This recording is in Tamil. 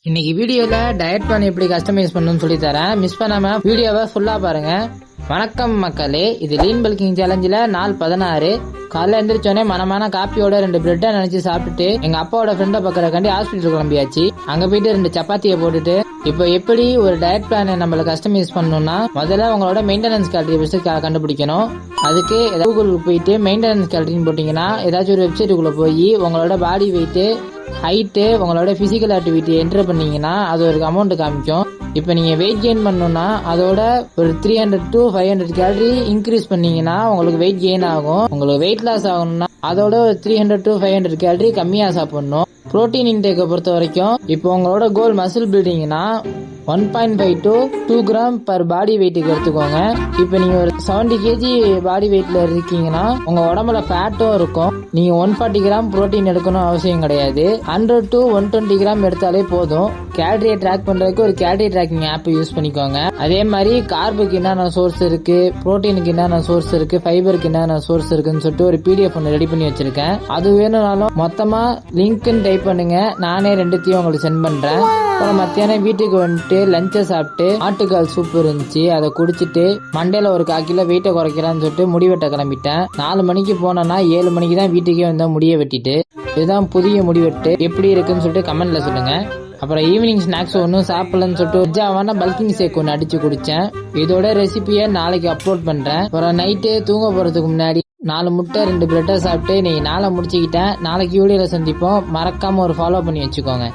இன்னைக்கு வீடியோல டயட் பிளான் எப்படி கஸ்டமைஸ் பண்ணணும்னு சொல்லி தரேன். மிஸ் பண்ணாம வீடியோவை ஃபுல்லா பாருங்க. வணக்கம் மக்களே, இது லீன் பல்கிங் சேலஞ்சில் நாள் 16. காலைல எந்திரிச்சோடனே மனமான காப்பியோட 2 பிரெட்டை நினைச்சு சாப்பிட்டுட்டு எங்க அப்பாவோட ஃப்ரெண்டை பக்கறக்காண்டி ஹாஸ்பிட்டல் கிளம்பியாச்சு. அங்க போயிட்டு 2 சப்பாத்தியை போட்டுட்டு இப்போ எப்படி ஒரு டயட் பிளானை நம்மள கஸ்டமைஸ் பண்ணணும்னா முதல்ல உங்களோட மெயின்டெனன்ஸ் கேலரி ஃபர்ஸ்ட் கண்டுபிடிக்கணும். அதுக்கு கூகுள் போயிட்டு மெயின்டெனன்ஸ் கேலரின்னு போட்டீங்கன்னா ஏதாச்சும் ஒரு வெப்சைட்டுக்குள்ள போய் உங்களோட பாடி வெயிட், ஹைட்டு, உங்களோட பிசிக்கல் ஆக்டிவிட்டி என்டர் பண்ணீங்கன்னா அது ஒரு அமௌண்ட் காமிக்கும். இப்போ நீங்க வெயிட் கெயின் பண்ணணும்னா அதோட ஒரு 300 to 500 கேலரி இன்க்ரீஸ் பண்ணீங்கன்னா உங்களுக்கு வெயிட் கெயின் ஆகும். உங்களுக்கு வெயிட் லாஸ் ஆகணும்னா அதோட ஒரு 300 to 500 கேலரி கம்மியா சாப்பிடணும். புரோட்டீன் இன்டேக்கை பொறுத்த வரைக்கும் இப்போ உங்களோட கோல் மசில் பில்டிங்னா 1.5 to 2 கிராம் பர் பாடி வெயிட்டுக்கு எடுத்துக்கோங்க. இப்போ நீங்க ஒரு 70 கேஜி பாடி வெயிட்ல இருக்கீங்கன்னா உங்க உடம்புல ஃபேட்டும் இருக்கும். நீங்க 140 கிராம் புரோட்டீன் எடுக்கணும் அவசியம் கிடையாது. 100 to 120 கிராம் எடுத்தாலே போதும். கேலரியை ட்ராக் பண்றதுக்கு ஒரு கேலரி ட்ராக்கிங் ஆப் யூஸ் பண்ணிக்கோங்க. அதே மாதிரி கார்புக்கு என்னென்ன சோர்ஸ் இருக்கு, புரோட்டீனுக்கு என்னென்ன சோர்ஸ் இருக்கு, ஃபைபருக்கு என்னென்ன சோர்ஸ் இருக்குன்னு சொல்லிட்டு ஒரு பிடிஎஃப் ஒன்று ரெடி பண்ணி வச்சிருக்கேன். அது வேணும்னாலும் மொத்தமா லிங்க்னு டைப் பண்ணுங்க, நானே 2த்தையும் உங்களுக்கு சென்ட் பண்றேன். அப்புறம் மத்தியானம் வீட்டுக்கு வந்துட்டு லஞ்சை சாப்பிட்டு ஆட்டுக்கால் சூப் இருந்துச்சு, அதை குடிச்சிட்டு மண்டையில ஒரு 1/4 கிலோ வெயிட்டை குறைக்கலான்னு சொல்லிட்டு முடிவெட்ட கிளம்பிட்டேன். 4 மணிக்கு போனேன்னா 7 மணிக்கு தான் வீட்டுக்கே வந்தா முடிய வெட்டிட்டு. இதுதான் புதிய முடிவெட்டு. எப்படி இருக்குன்னு சொல்லிட்டு கமெண்ட்ல சொல்லுங்க. அப்புறம் ஈவினிங் ஸ்நாக்ஸ் ஒன்றும் சாப்பிடலன்னு சொல்லிட்டு வெஜ்ஜாவான பல்கிங் ஷேக் ஒன்று அடிச்சு குடிச்சேன். இதோட ரெசிபியை நாளைக்கு அப்லோட் பண்றேன். அப்புறம் நைட்டு தூங்க போறதுக்கு முன்னாடி 4 முட்டை 2 பிரெட்டை சாப்பிட்டு இன்னைக்கு நாளை முடிச்சுக்கிட்டேன். நாளைக்கு வீடியோல சந்திப்போம். மறக்காம ஒரு ஃபாலோ பண்ணி வச்சுக்கோங்க.